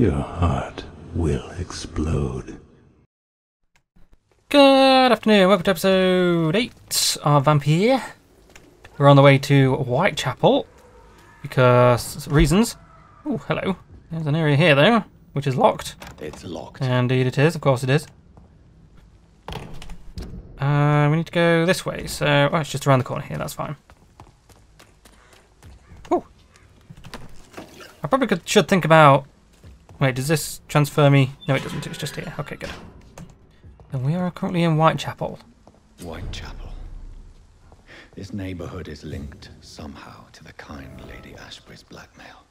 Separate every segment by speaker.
Speaker 1: Your heart will explode.
Speaker 2: Good afternoon, welcome to episode 8 of Vampyr. We're on the way to Whitechapel because reasons. Oh, hello. There's an area here though, which is locked.
Speaker 3: It's locked.
Speaker 2: Indeed it is, of course it is. We need to go this way, so it's just around the corner here, that's fine. Oh, I probably should think about. Wait, does this transfer me? No, it doesn't. It's just here. Okay, good. And we are currently in Whitechapel.
Speaker 3: Whitechapel. This neighborhood is linked somehow to the kind Lady Ashbury's blackmail.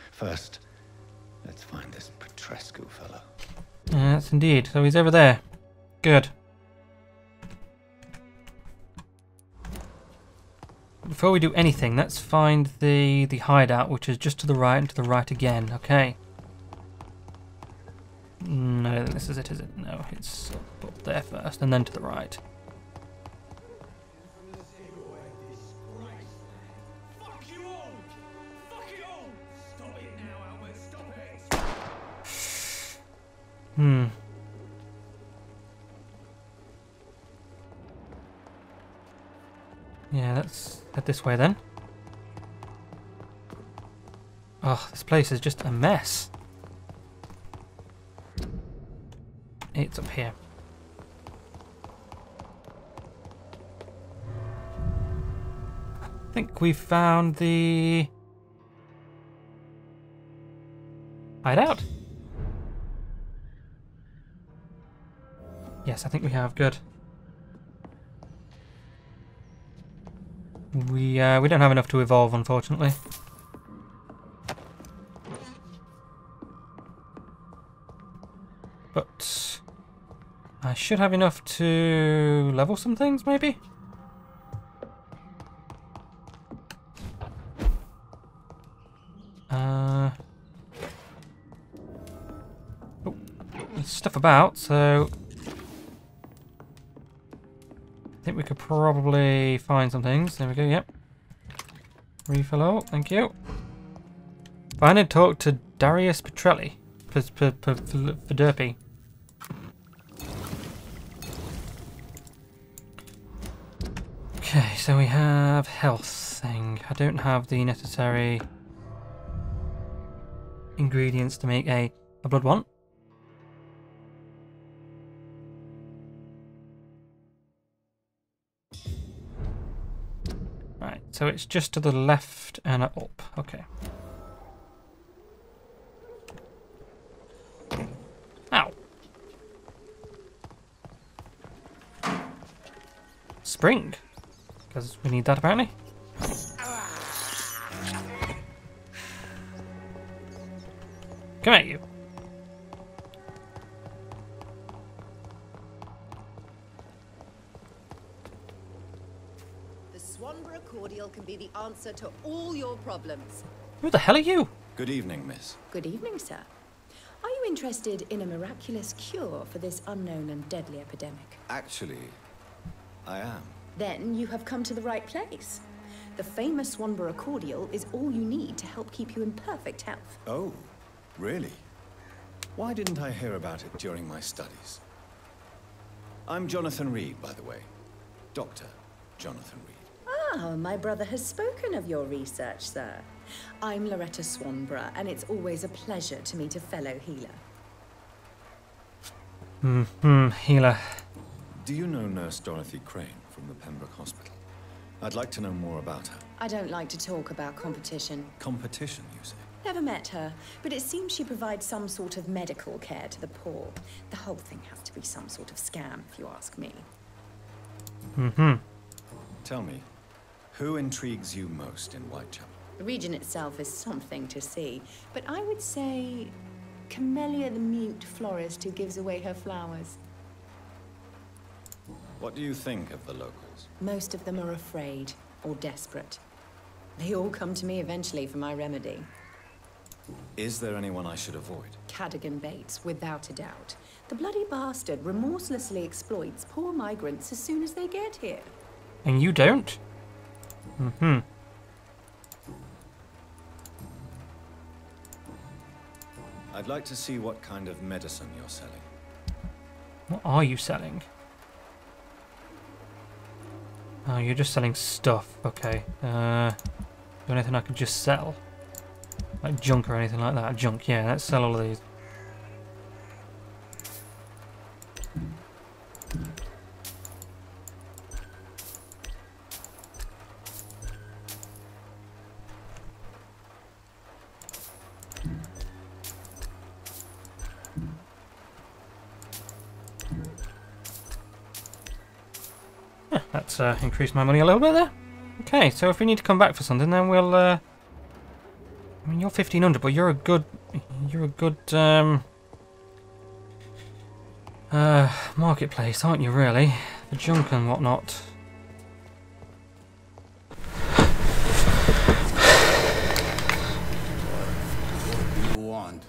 Speaker 3: First, let's find this Petrescu fellow.
Speaker 2: Yes, indeed. So he's over there. Good. Before we do anything, let's find the hideout, which is just to the right and to the right again. Okay. No, I don't think this is it, is it? No, it's up there first and then to the right. Yeah, let's head this way then. Oh, this place is just a mess. It's up here. I think we found the hideout. Yes, I think we have. Good. We don't have enough to evolve, unfortunately. But I should have enough to level some things, maybe? Oh, there's stuff about, so I think we could probably find some things. There we go, yep. Refill all, thank you. Find and talk to Darius Petrelli. Derpy. Okay, so we have health thing. I don't have the necessary ingredients to make a blood one. Right, so it's just to the left and up. Okay. Ow. Spring. Because we need that apparently. Come at you.
Speaker 4: The Swanborough cordial can be the answer to all your problems.
Speaker 2: Who the hell are you?
Speaker 3: Good evening, miss.
Speaker 4: Good evening, sir. Are you interested in a miraculous cure for this unknown and deadly epidemic?
Speaker 3: Actually, I am.
Speaker 4: Then you have come to the right place. The famous Swanborough cordial is all you need to help keep you in perfect health.
Speaker 3: Oh, really? Why didn't I hear about it during my studies? I'm Jonathan Reed, by the way. Dr. Jonathan Reed.
Speaker 4: Ah, my brother has spoken of your research, sir. I'm Loretta Swanborough, and it's always a pleasure to meet a fellow healer.
Speaker 2: Healer.
Speaker 3: Do you know Nurse Dorothy Crane from the Pembroke Hospital? I'd like to know more about her.
Speaker 4: I don't like to talk about competition.
Speaker 3: Competition, you say?
Speaker 4: Never met her, but it seems she provides some sort of medical care to the poor. The whole thing has to be some sort of scam, if you ask me.
Speaker 3: Tell me, who intrigues you most in Whitechapel?
Speaker 4: The region itself is something to see, but I would say Camellia the mute florist who gives away her flowers.
Speaker 3: What do you think of the locals?
Speaker 4: Most of them are afraid or desperate. They all come to me eventually for my remedy.
Speaker 3: Is there anyone I should avoid?
Speaker 4: Cadogan Bates, without a doubt. The bloody bastard remorselessly exploits poor migrants as soon as they get here.
Speaker 2: And you don't?
Speaker 3: I'd like to see what kind of medicine you're selling.
Speaker 2: What are you selling? Oh, you're just selling stuff. Okay. Is there anything I could just sell? Like junk or anything like that? Junk, yeah, let's sell all of these. That's increased my money a little bit there. Okay, so if we need to come back for something, then we'll. I mean, you're 1500, but you're a good marketplace, aren't you? Really, for junk and whatnot.
Speaker 5: What do you want?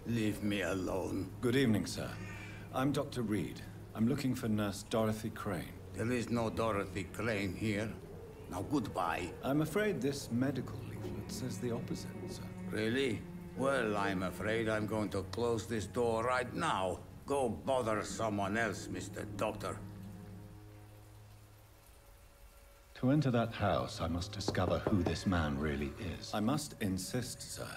Speaker 5: Leave me alone.
Speaker 3: Good evening, sir. I'm Dr. Reed. I'm looking for Nurse Dorothy Crane.
Speaker 5: There is no Dorothy Crane here. Now goodbye.
Speaker 3: I'm afraid this medical leaflet says the opposite, sir.
Speaker 5: Really? Well, I'm afraid I'm going to close this door right now. Go bother someone else, Mr. Doctor.
Speaker 3: To enter that house, I must discover who this man really is. I must insist, sir.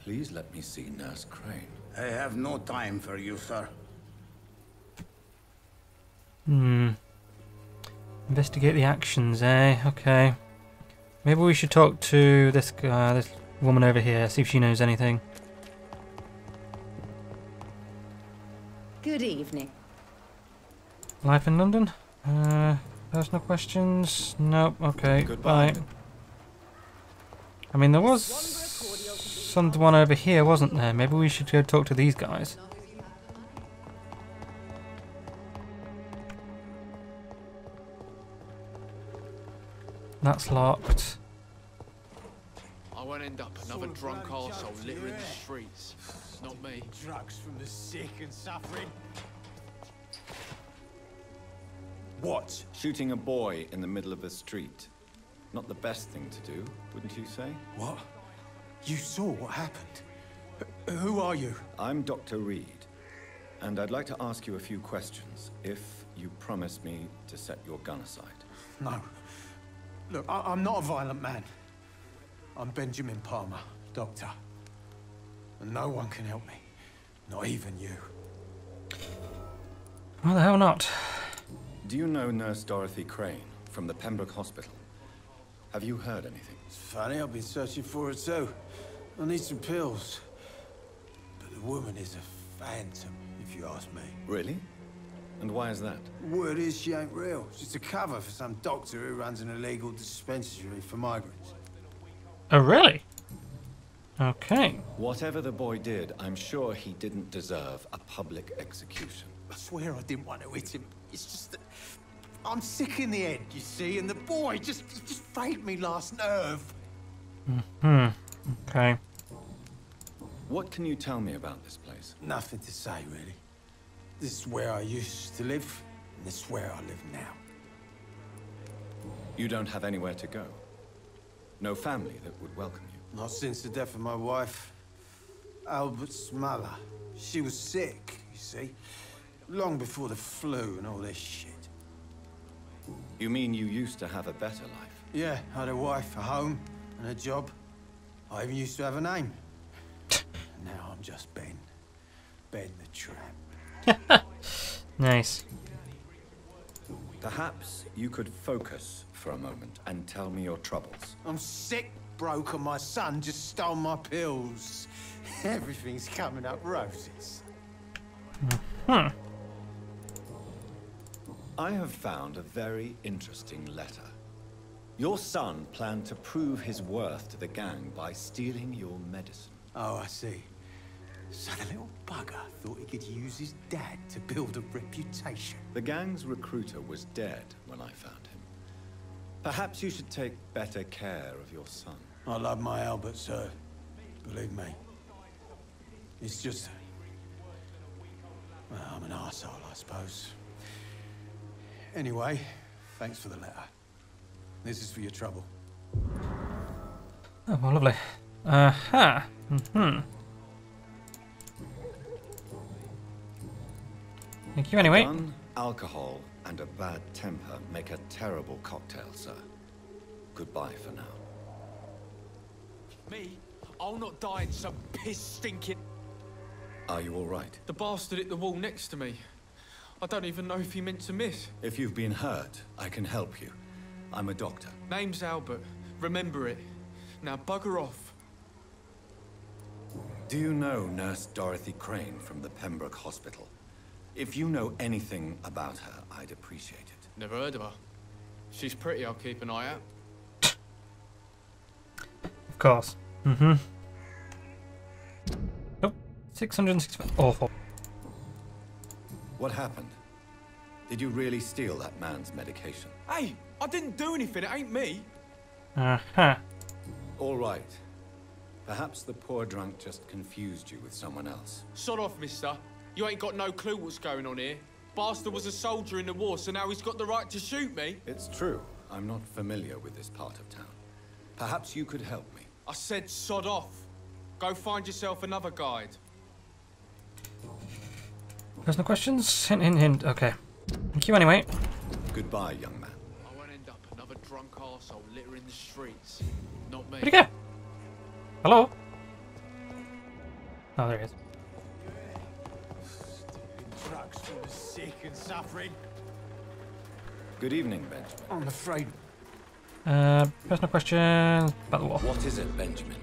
Speaker 3: Please let me see Nurse Crane.
Speaker 5: I have no time for you, sir.
Speaker 2: Investigate the actions, eh? Okay. Maybe we should talk to this guy, this woman over here, see if she knows anything.
Speaker 4: Good evening.
Speaker 2: Life in London? Personal questions? Nope. Okay.
Speaker 3: Goodbye.
Speaker 2: Bye. I mean, there was someone over here, wasn't there? Maybe we should go talk to these guys. That's locked.
Speaker 6: I won't end up another drunk arsehole littering the streets. It's not me.
Speaker 7: Drugs from the sick and suffering. What?
Speaker 3: Shooting a boy in the middle of the street. Not the best thing to do, wouldn't you say?
Speaker 7: What? You saw what happened. Who are you?
Speaker 3: I'm Dr. Reed, and I'd like to ask you a few questions, if you promise me to set your gun aside.
Speaker 7: No. Look, I'm not a violent man. I'm Benjamin Palmer, doctor. And no one can help me. Not even you.
Speaker 2: Why the hell not?
Speaker 3: Do you know Nurse Dorothy Crane from the Pembroke Hospital? Have you heard anything?
Speaker 7: It's funny, I've been searching for her too. I need some pills. But the woman is a phantom, if you ask me.
Speaker 3: Really? And why is that?
Speaker 7: Word is she ain't real. She's a cover for some doctor who runs an illegal dispensary for migrants.
Speaker 2: Oh, really? Okay.
Speaker 3: Whatever the boy did, I'm sure he didn't deserve a public execution.
Speaker 7: I swear I didn't want to hit him. It's just that I'm sick in the head, you see, and the boy just frayed me last nerve.
Speaker 2: Okay.
Speaker 3: What can you tell me about this place?
Speaker 7: Nothing to say, really. This is where I used to live, and this is where I live now.
Speaker 3: You don't have anywhere to go? No family that would welcome you?
Speaker 7: Not since the death of my wife, Albert's mother. She was sick, you see. Long before the flu and all this shit.
Speaker 3: You mean you used to have a better life?
Speaker 7: Yeah, I had a wife, a home, and a job. I even used to have a name. Now I'm just Ben. Ben the Tramp.
Speaker 2: Nice.
Speaker 3: Perhaps you could focus for a moment and tell me your troubles.
Speaker 7: I'm sick, broke, and my son just stole my pills. Everything's coming up roses.
Speaker 3: I have found a very interesting letter. Your son planned to prove his worth to the gang by stealing your medicine.
Speaker 7: Oh, I see. So the little bugger thought he could use his dad to build a reputation.
Speaker 3: The gang's recruiter was dead when I found him. Perhaps you should take better care of your son.
Speaker 7: I love my Albert, sir. Believe me. It's just... well, I'm an arsehole, I suppose. Anyway, thanks for the letter. This is for your trouble.
Speaker 2: Oh, well, lovely. Aha. Thank you anyway.
Speaker 3: Gun, alcohol, and a bad temper make a terrible cocktail, sir. Goodbye for now.
Speaker 6: Me? I'll not die in some piss-stinking...
Speaker 3: Are you all right?
Speaker 6: The bastard hit the wall next to me. I don't even know if he meant to miss.
Speaker 3: If you've been hurt, I can help you. I'm a doctor.
Speaker 6: Name's Albert. Remember it. Now bugger off.
Speaker 3: Do you know Nurse Dorothy Crane from the Pembroke Hospital? If you know anything about her, I'd appreciate it.
Speaker 6: Never heard of her. She's pretty, I'll keep an eye out.
Speaker 2: Of course. Mm-hmm. Nope. 665. Awful.
Speaker 3: What happened? Did you really steal that man's medication?
Speaker 6: Hey, I didn't do anything, it ain't me.
Speaker 2: Uh-huh.
Speaker 3: All right. Perhaps the poor drunk just confused you with someone else.
Speaker 6: Sod off, mister. You ain't got no clue what's going on here. Bastard was a soldier in the war, so now he's got the right to shoot me.
Speaker 3: It's true. I'm not familiar with this part of town. Perhaps you could help me.
Speaker 6: I said sod off. Go find yourself another guide.
Speaker 2: Personal questions? Hint, hint, hint. Okay. Thank you anyway.
Speaker 3: Goodbye, young man.
Speaker 6: I won't end up another drunk arsehole littering the streets. Not me.
Speaker 2: Where'd he go? Hello? Oh, there he is.
Speaker 7: Drugs for the sick and suffering.
Speaker 3: Good evening, Benjamin.
Speaker 7: I'm afraid.
Speaker 2: Personal questions about the war.
Speaker 3: What is it, Benjamin?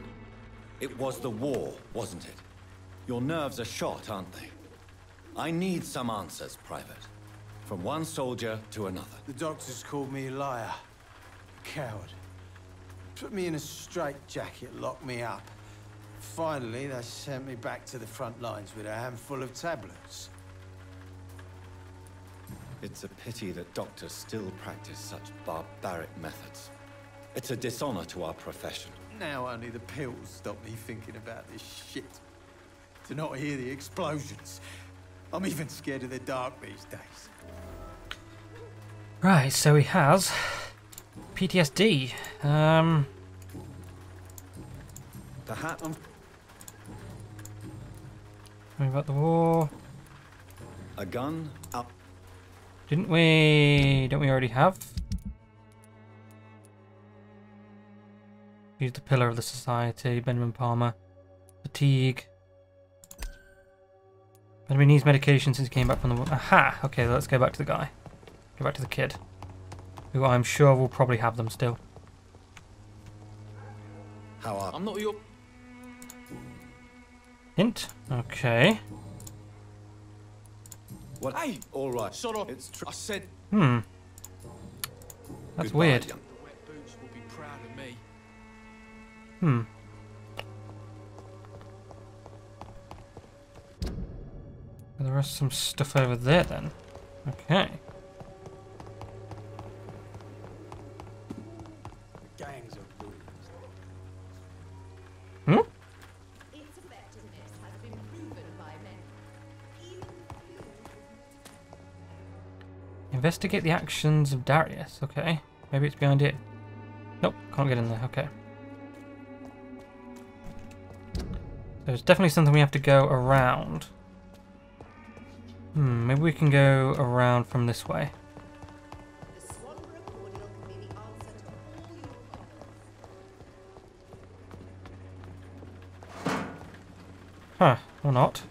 Speaker 3: It was the war, wasn't it? Your nerves are shot, aren't they? I need some answers, Private. From one soldier to another.
Speaker 7: The doctors called me a liar. A coward. Put me in a straitjacket, locked me up. Finally, they sent me back to the front lines with a handful of tablets.
Speaker 3: It's a pity that doctors still practice such barbaric methods. It's a dishonor to our profession.
Speaker 7: Now only the pills stop me thinking about this shit. To not hear the explosions. I'm even scared of the dark these days.
Speaker 2: Right, so he has PTSD.
Speaker 3: Perhaps...
Speaker 2: What about the war?
Speaker 3: A gun up.
Speaker 2: Don't we already have? He's the pillar of the society, Benjamin Palmer. Fatigue. Benjamin needs medication since he came back from the war. Aha! Okay, let's go back to the guy. Go back to the kid. Who I'm sure will probably have them still.
Speaker 3: How are...
Speaker 6: I'm not your...
Speaker 2: Hint. Okay.
Speaker 3: What?
Speaker 6: Hey!
Speaker 3: All right.
Speaker 6: Sod off.
Speaker 3: It's true.
Speaker 6: I said...
Speaker 2: That's
Speaker 3: Goodbye,
Speaker 2: weird.
Speaker 3: young-
Speaker 6: The wet boots will be proud of me.
Speaker 2: There is some stuff over there then. Okay.
Speaker 7: Gangs of bullies.
Speaker 4: Its effectiveness has been proven by many. Even
Speaker 2: Investigate the actions of Darius. Okay. Maybe it's behind it. Nope, can't get in there. Okay. There's definitely something we have to go around. Maybe we can go around from this way.
Speaker 4: the Swanborough cordial can be the answer to all your problems.
Speaker 2: Huh, or not.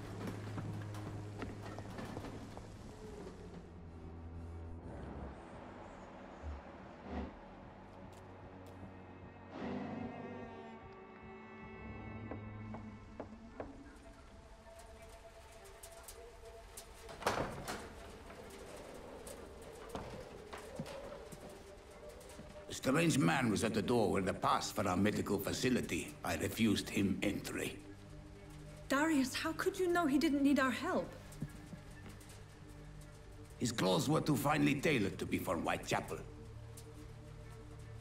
Speaker 5: A strange man was at the door with a pass for our medical facility. I refused him entry.
Speaker 8: Darius, how could you know he didn't need our help?
Speaker 5: His clothes were too finely tailored to be for Whitechapel.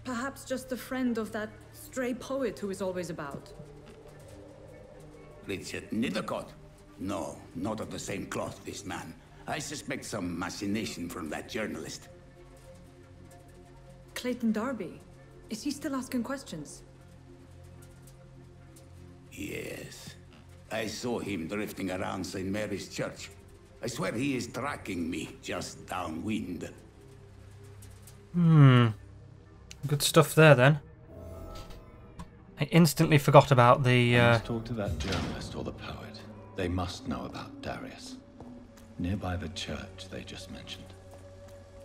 Speaker 8: Perhaps just a friend of that stray poet who is always about.
Speaker 5: Richard Nethercott? No, not of the same cloth, this man. I suspect some machination from that journalist.
Speaker 8: Clayton Darby. Is he still asking questions?
Speaker 5: Yes. I saw him drifting around St. Mary's Church. I swear he is tracking me just downwind.
Speaker 2: Good stuff there then. I instantly forgot about the...
Speaker 3: Let's talk to that journalist or the poet. They must know about Darius. Nearby the church they just mentioned.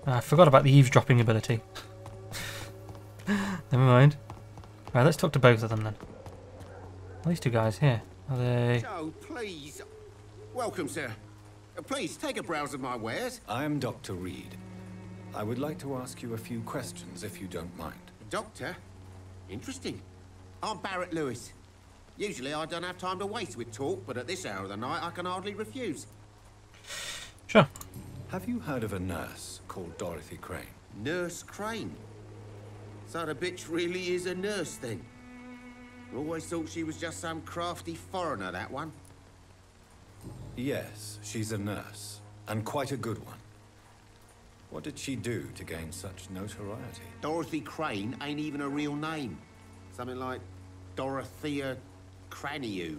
Speaker 2: I forgot about the eavesdropping ability. Never mind. Right, let's talk to both of them then. These two guys here. Are they...
Speaker 9: So, please. Welcome, sir. Please, take a browse of my wares.
Speaker 3: I am Dr. Reed. I would like to ask you a few questions, if you don't mind.
Speaker 9: Doctor? Interesting. I'm Barrett Lewis. Usually I don't have time to waste with talk, but at this hour of the night I can hardly refuse.
Speaker 2: Sure.
Speaker 3: Have you heard of a nurse called Dorothy Crane?
Speaker 9: Nurse Crane? So the bitch really is a nurse, then? Always thought she was just some crafty foreigner, that one.
Speaker 3: Yes, she's a nurse, and quite a good one. What did she do to gain such notoriety?
Speaker 9: Dorothy Crane ain't even a real name. Something like Dorothea Craniu.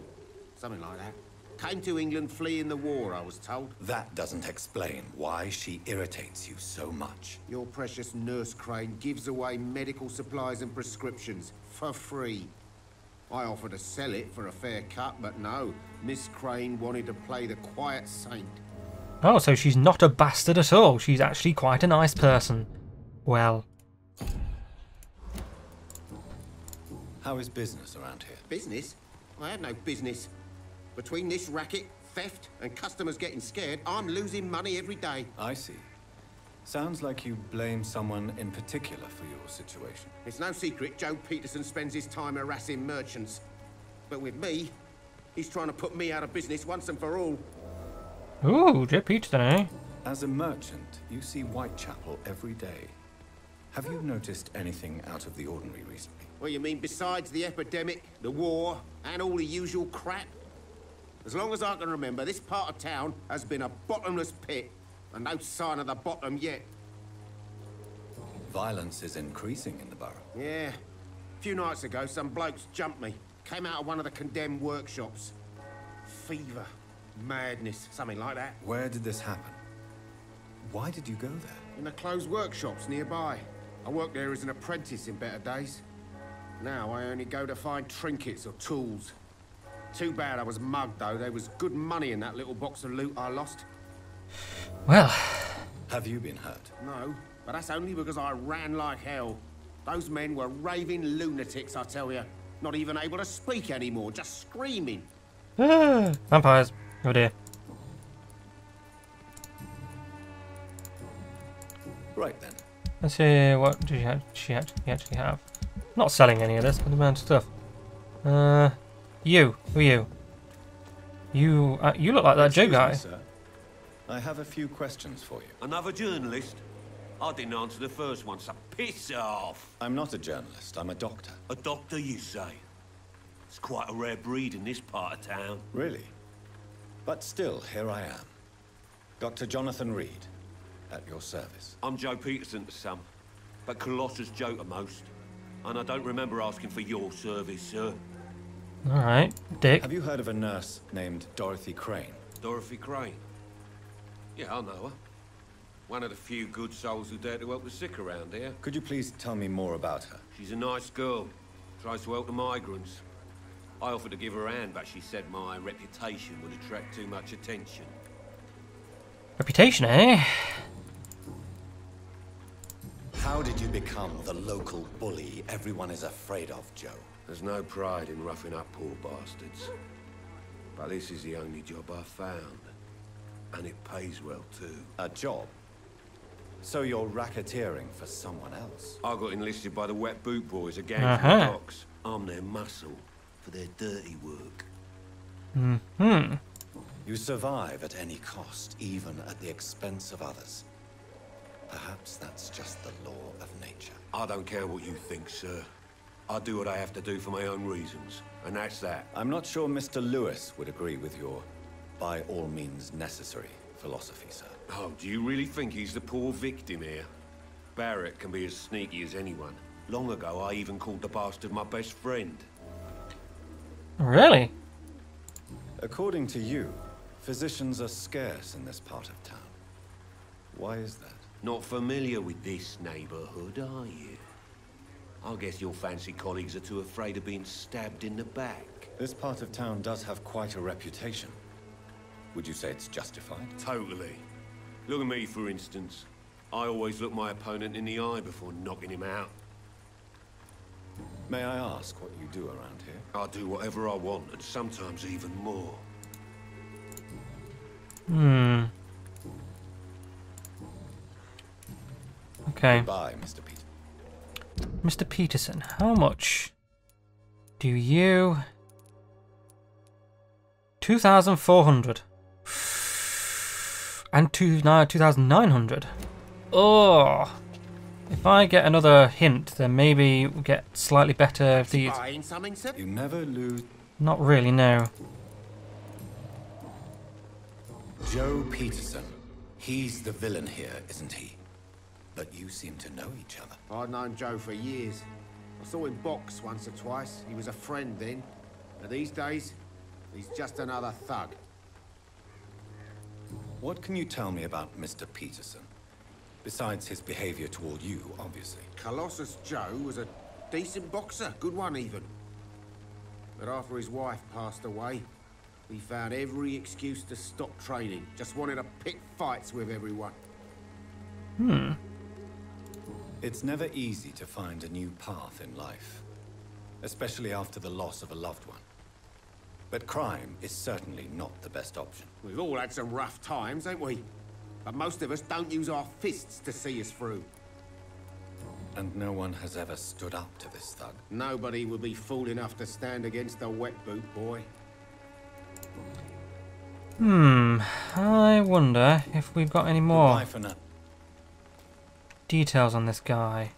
Speaker 9: Something like that. Came to England fleeing the war, I was told.
Speaker 3: That doesn't explain why she irritates you so much.
Speaker 9: Your precious Nurse Crane gives away medical supplies and prescriptions for free. I offered to sell it for a fair cut, but no. Miss Crane wanted to play the quiet saint.
Speaker 2: Oh, so she's not a bastard at all. She's actually quite a nice person. Well.
Speaker 3: How is business around here?
Speaker 9: Business? I have no business. Between this racket, theft, and customers getting scared, I'm losing money every day.
Speaker 3: I see. Sounds like you blame someone in particular for your situation.
Speaker 9: It's no secret Joe Peterson spends his time harassing merchants. But with me, he's trying to put me out of business once and for all.
Speaker 2: Ooh, Joe Peterson, eh?
Speaker 3: As a merchant, you see Whitechapel every day. Have you noticed anything out of the ordinary recently?
Speaker 9: What you mean besides the epidemic, the war, and all the usual crap? As long as I can remember, this part of town has been a bottomless pit, and no sign of the bottom yet.
Speaker 3: Violence is increasing in the borough.
Speaker 9: Yeah. A few nights ago, some blokes jumped me. Came out of one of the condemned workshops. Fever, madness, something like that.
Speaker 3: Where did this happen? Why did you go there?
Speaker 9: In the closed workshops nearby. I worked there as an apprentice in better days. Now I only go to find trinkets or tools. Too bad I was mugged, though. There was good money in that little box of loot I lost.
Speaker 2: Well.
Speaker 3: Have you been hurt?
Speaker 9: No, but that's only because I ran like hell. Those men were raving lunatics, I tell you. Not even able to speak anymore, just screaming.
Speaker 2: Vampires. Oh dear.
Speaker 3: Right then.
Speaker 2: Let's see, what did she actually have? Not selling any of this, but the amount of stuff. You. Who are you? You look like that Joe guy.
Speaker 3: Me, sir. I have a few questions for you.
Speaker 10: Another journalist? I didn't answer the first one, so piss off!
Speaker 3: I'm not a journalist, I'm a doctor.
Speaker 10: A doctor, you say? It's quite a rare breed in this part of town.
Speaker 3: Really? But still, here I am. Dr. Jonathan Reed, at your service.
Speaker 10: I'm Joe Peterson to some, but Colossus Joe to most. And I don't remember asking for your service, sir.
Speaker 2: Alright, Dick.
Speaker 3: Have you heard of a nurse named Dorothy Crane?
Speaker 10: Dorothy Crane? Yeah, I know her. One of the few good souls who dare to help the sick around here.
Speaker 3: Could you please tell me more about her?
Speaker 10: She's a nice girl. Tries to help the migrants. I offered to give her a hand, but she said my reputation would attract too much attention.
Speaker 2: Reputation, eh?
Speaker 3: How did you become the local bully everyone is afraid of, Joe?
Speaker 10: There's no pride in roughing up poor bastards. But this is the only job I've found. And it pays well, too.
Speaker 3: A job? So you're racketeering for someone else?
Speaker 10: I got enlisted by the Wet Boot Boys, a gang from the docks. I'm their muscle for their dirty work.
Speaker 3: You survive at any cost, even at the expense of others. Perhaps that's just the law of nature.
Speaker 10: I don't care what you think, sir. I do what I have to do for my own reasons, and that's that.
Speaker 3: I'm not sure Mr. Lewis would agree with your by all means necessary philosophy, sir.
Speaker 10: Oh, do you really think he's the poor victim here? Barrett can be as sneaky as anyone. Long ago, I even called the bastard my best friend.
Speaker 2: Really?
Speaker 3: According to you, Physicians are scarce in this part of town. Why is that?
Speaker 10: Not familiar with this neighborhood, are you? I guess your fancy colleagues are too afraid of being stabbed in the back.
Speaker 3: This part of town does have quite a reputation. Would you say it's justified?
Speaker 10: Totally. Look at me, for instance. I always look my opponent in the eye before knocking him out.
Speaker 3: May I ask what you do around here?
Speaker 10: I do whatever I want, and sometimes even more.
Speaker 2: Okay.
Speaker 3: Goodbye, Mr. Peter.
Speaker 2: Mr. Peterson, how much do you... 2,400. And 2,900. Oh, if I get another hint, then maybe we'll get slightly better of these.
Speaker 3: You never lose.
Speaker 2: Not really, no.
Speaker 3: Joe Peterson. He's the villain here, isn't he? But you seem to know each other.
Speaker 9: I'd known Joe for years. I saw him box once or twice. He was a friend then. But these days, he's just another thug.
Speaker 3: What can you tell me about Mr. Peterson? Besides his behavior toward you, obviously.
Speaker 9: Colossus Joe was a decent boxer, good one even. But after his wife passed away, he found every excuse to stop training. Just wanted to pick fights with everyone.
Speaker 3: It's never easy to find a new path in life, especially after the loss of a loved one. But crime is certainly not the best option.
Speaker 9: We've all had some rough times, ain't we? But most of us don't use our fists to see us through.
Speaker 3: And no one has ever stood up to this thug.
Speaker 9: Nobody would be fool enough to stand against a wet boot boy.
Speaker 2: I wonder if we've got any more
Speaker 3: Goodbye for now.
Speaker 2: details on this guy.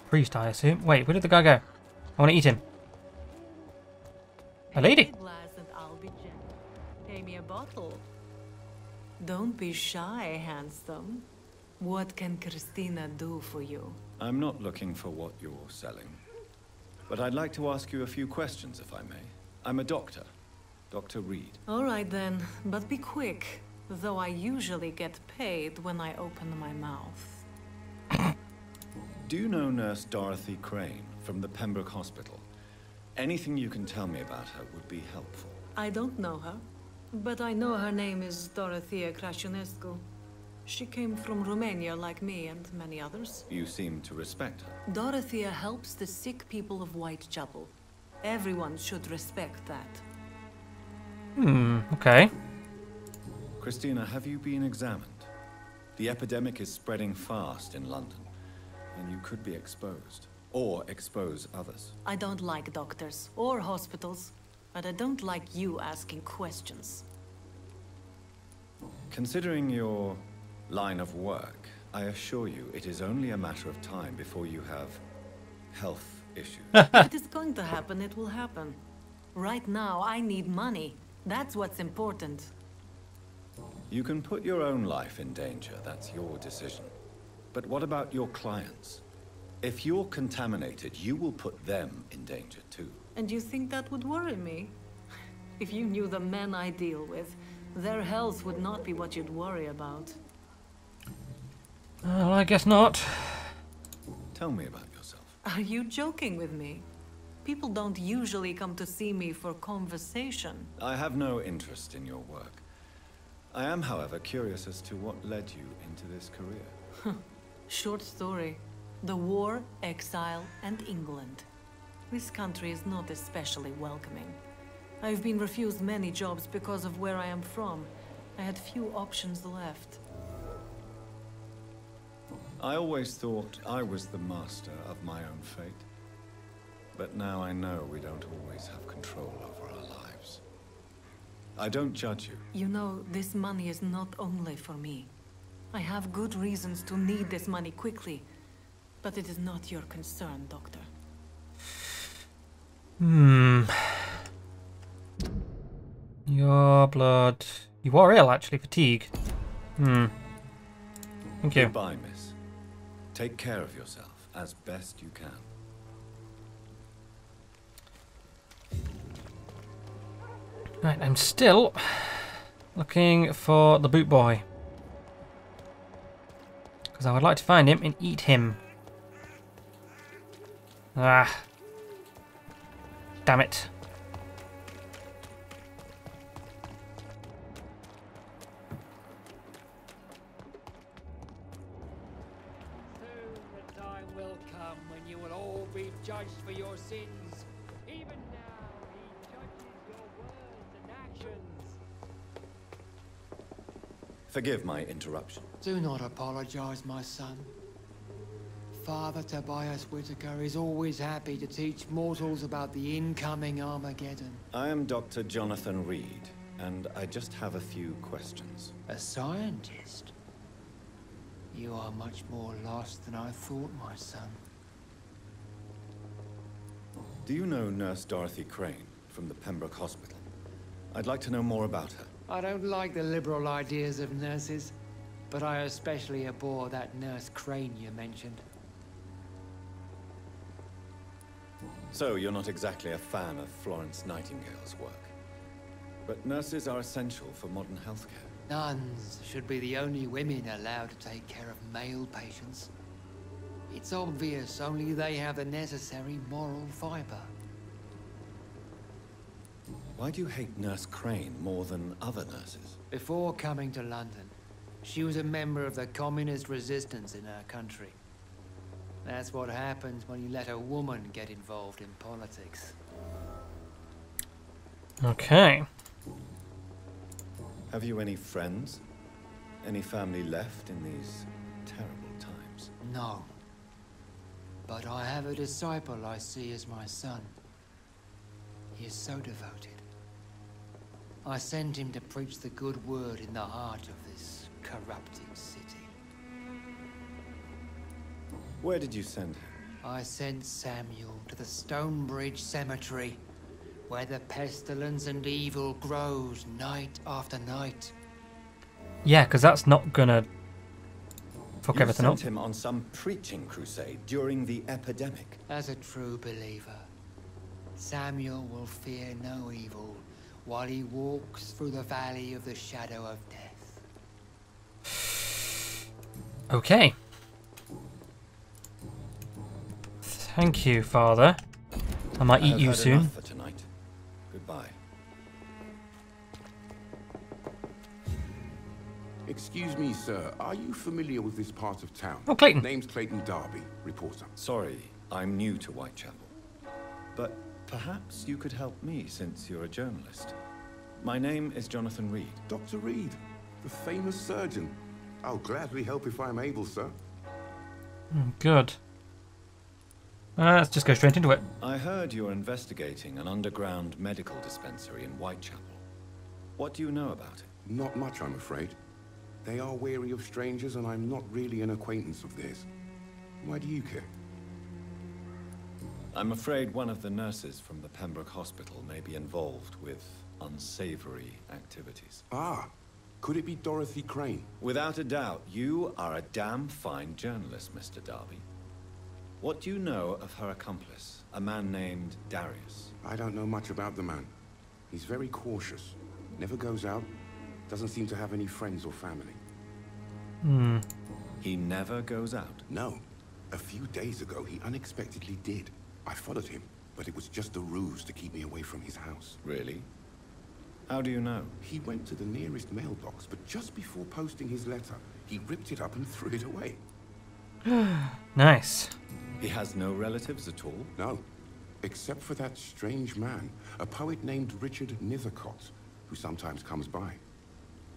Speaker 2: Priest, I assume. Wait, where did the guy go? I want to eat him. A lady.
Speaker 8: Pay me a bottle. Don't be shy, handsome. What can Christina do for you?
Speaker 3: I'm not looking for what you're selling. But I'd like to ask you a few questions, if I may. I'm a doctor. Dr. Reed.
Speaker 8: All right then, but be quick. Though I usually get paid when I open my mouth.
Speaker 3: Do you know Nurse Dorothy Crane from the Pembroke Hospital? Anything you can tell me about her would be helpful.
Speaker 8: I don't know her, but I know her name is Dorothea Crăciunescu. She came from Romania like me and many others.
Speaker 3: You seem to respect her.
Speaker 8: Dorothea helps the sick people of Whitechapel. Everyone should respect that.
Speaker 2: Okay.
Speaker 3: Christina, have you been examined? The epidemic is spreading fast in London, and you could be exposed. Or expose others.
Speaker 8: I don't like doctors or hospitals, but I don't like you asking questions.
Speaker 3: Considering your line of work, I assure you it is only a matter of time before you have health issues.
Speaker 8: If it is going to happen, it will happen. Right now, I need money. That's what's important.
Speaker 3: You can put your own life in danger, that's your decision. But what about your clients? If you're contaminated, you will put them in danger too.
Speaker 8: And you think that would worry me? If you knew the men I deal with, their health would not be what you'd worry about.
Speaker 2: Well, I guess not.
Speaker 3: Tell me about yourself.
Speaker 8: Are you joking with me? People don't usually come to see me for conversation.
Speaker 3: I have no interest in your work. I am, however, curious as to what led you into this career.
Speaker 8: Short story. The war, exile, and England. This country is not especially welcoming. I've been refused many jobs because of where I am from. I had few options left.
Speaker 3: I always thought I was the master of my own fate. But now I know we don't always have control over our lives. I don't judge you.
Speaker 8: You know, this money is not only for me. I have good reasons to need this money quickly. But it is not your concern, Doctor.
Speaker 2: Your blood. You are ill, actually. Fatigue. Thank you.
Speaker 3: Goodbye, miss. Take care of yourself as best you can.
Speaker 2: Right, I'm still looking for the boot boy. Because I would like to find him and eat him. Ah. Damn it.
Speaker 11: Soon the time will come when you will all be judged for your sins. Even now, he judges your words and actions.
Speaker 12: Forgive my interruption.
Speaker 11: Do not apologize, my son. Father Tobias Whitaker is always happy to teach mortals about the incoming Armageddon.
Speaker 12: I am Dr. Jonathan Reed, and I just have a few questions.
Speaker 11: A scientist? You are much more lost than I thought, my son.
Speaker 12: Do you know Nurse Dorothy Crane from the Pembroke Hospital? I'd like to know more about her.
Speaker 11: I don't like the liberal ideas of nurses, but I especially abhor that Nurse Crane you mentioned.
Speaker 12: So, you're not exactly a fan of Florence Nightingale's work. But nurses are essential for modern healthcare.
Speaker 11: Nuns should be the only women allowed to take care of male patients. It's obvious only they have the necessary moral fiber.
Speaker 12: Why do you hate Nurse Crane more than other nurses?
Speaker 11: Before coming to London, she was a member of the communist resistance in her country. That's what happens when you let a woman get involved in politics.
Speaker 2: Okay.
Speaker 12: Have you any friends? Any family left in these terrible times?
Speaker 11: No. But I have a disciple I see as my son. He is so devoted. I sent him to preach the good word in the heart of this corrupted city.
Speaker 12: Where did you send him?
Speaker 11: I sent Samuel to the Stonebridge Cemetery, where the pestilence and evil grows night after night.
Speaker 2: Yeah, because that's not gonna fuck
Speaker 12: You
Speaker 2: everything up.
Speaker 12: sent him on some preaching crusade during the epidemic.
Speaker 11: As a true believer, Samuel will fear no evil while he walks through the valley of the shadow of death.
Speaker 2: Okay. Thank you, Father. I might eat
Speaker 12: have
Speaker 2: you
Speaker 12: had
Speaker 2: soon.
Speaker 12: enough for tonight. Goodbye.
Speaker 13: Excuse me, sir. Are you familiar with this part of town?
Speaker 2: Oh, Clayton.
Speaker 13: Name's Clayton Darby, reporter.
Speaker 12: Sorry, I'm new to Whitechapel. But perhaps you could help me since you're a journalist. My name is Jonathan Reed.
Speaker 13: Dr. Reed, the famous surgeon. I'll gladly help if I'm able, sir.
Speaker 2: Good. Let's just go straight into it.
Speaker 12: I heard you're investigating an underground medical dispensary in Whitechapel. What do you know about it?
Speaker 13: Not much, I'm afraid. They are wary of strangers, and I'm not really an acquaintance of theirs. Why do you care?
Speaker 12: I'm afraid one of the nurses from the Pembroke Hospital may be involved with unsavory activities.
Speaker 13: Ah, could it be Dorothy Crane?
Speaker 12: Without a doubt, you are a damn fine journalist, Mr. Darby. What do you know of her accomplice, a man named Darius?
Speaker 13: I don't know much about the man. He's very cautious. Never goes out. Doesn't seem to have any friends or family.
Speaker 12: He never goes out?
Speaker 13: No. A few days ago, he unexpectedly did. I followed him, but it was just a ruse to keep me away from his house.
Speaker 12: Really? How do you know?
Speaker 13: He went to the nearest mailbox, but just before posting his letter, he ripped it up and threw it away.
Speaker 2: Nice.
Speaker 12: He has no relatives at all?
Speaker 13: No. Except for that strange man, a poet named Richard Nethercott, who sometimes comes by.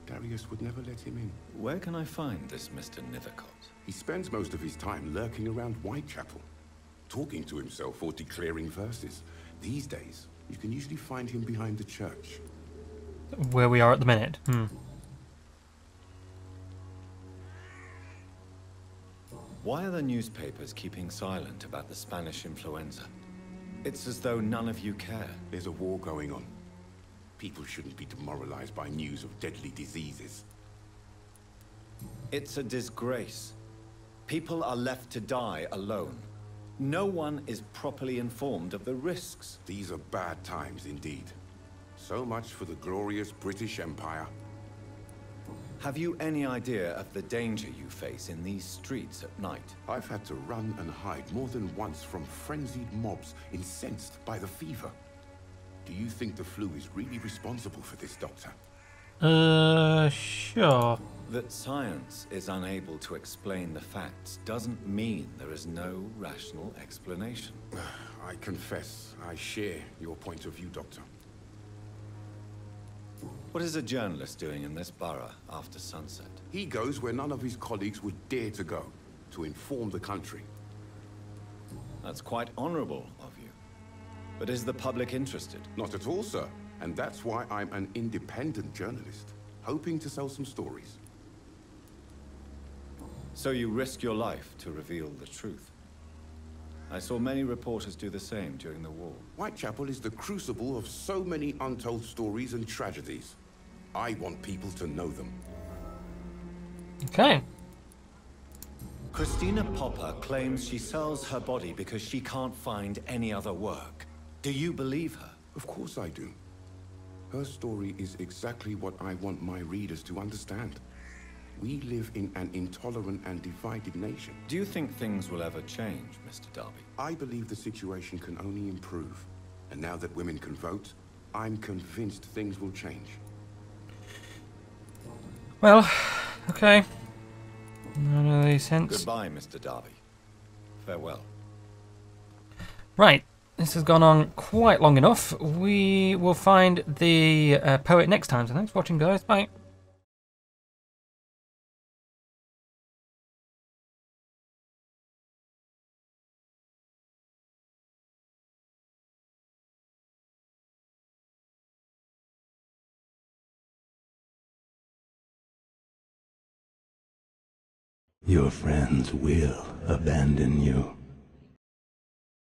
Speaker 13: Darius would never let him in.
Speaker 12: Where can I find this Mr. Nethercott?
Speaker 13: He spends most of his time lurking around Whitechapel, talking to himself or declaring verses. These days, you can usually find him behind the church.
Speaker 2: Where we are at the minute.
Speaker 12: Why are the newspapers keeping silent about the Spanish influenza? It's as though none of you care.
Speaker 13: There's a war going on. People shouldn't be demoralized by news of deadly diseases.
Speaker 12: It's a disgrace. People are left to die alone. No one is properly informed of the risks.
Speaker 13: These are bad times indeed. So much for the glorious British Empire.
Speaker 12: Have you any idea of the danger you face in these streets at night?
Speaker 13: I've had to run and hide more than once from frenzied mobs incensed by the fever. Do you think the flu is really responsible for this, Doctor?
Speaker 2: Sure.
Speaker 12: That science is unable to explain the facts doesn't mean there is no rational explanation.
Speaker 13: I confess, I share your point of view, Doctor.
Speaker 12: What is a journalist doing in this borough after sunset?
Speaker 13: He goes where none of his colleagues would dare to go, to inform the country.
Speaker 12: That's quite honorable of you. But is the public interested?
Speaker 13: Not at all, sir. And that's why I'm an independent journalist, hoping to sell some stories.
Speaker 12: So you risk your life to reveal the truth. I saw many reporters do the same during the war.
Speaker 13: Whitechapel is the crucible of so many untold stories and tragedies. I want people to know them.
Speaker 2: Okay.
Speaker 12: Christina Popper claims she sells her body because she can't find any other work. Do you believe her?
Speaker 13: Of course I do. Her story is exactly what I want my readers to understand. We live in an intolerant and divided nation.
Speaker 12: Do you think things will ever change, Mr. Darby?
Speaker 13: I believe the situation can only improve. And now that women can vote, I'm convinced things will change.
Speaker 2: Well, okay. None of these hints.
Speaker 12: Goodbye, Mr. Darby. Farewell.
Speaker 2: Right. This has gone on quite long enough. We will find the poet next time. So thanks for watching, guys. Bye.
Speaker 1: Your friends will abandon you.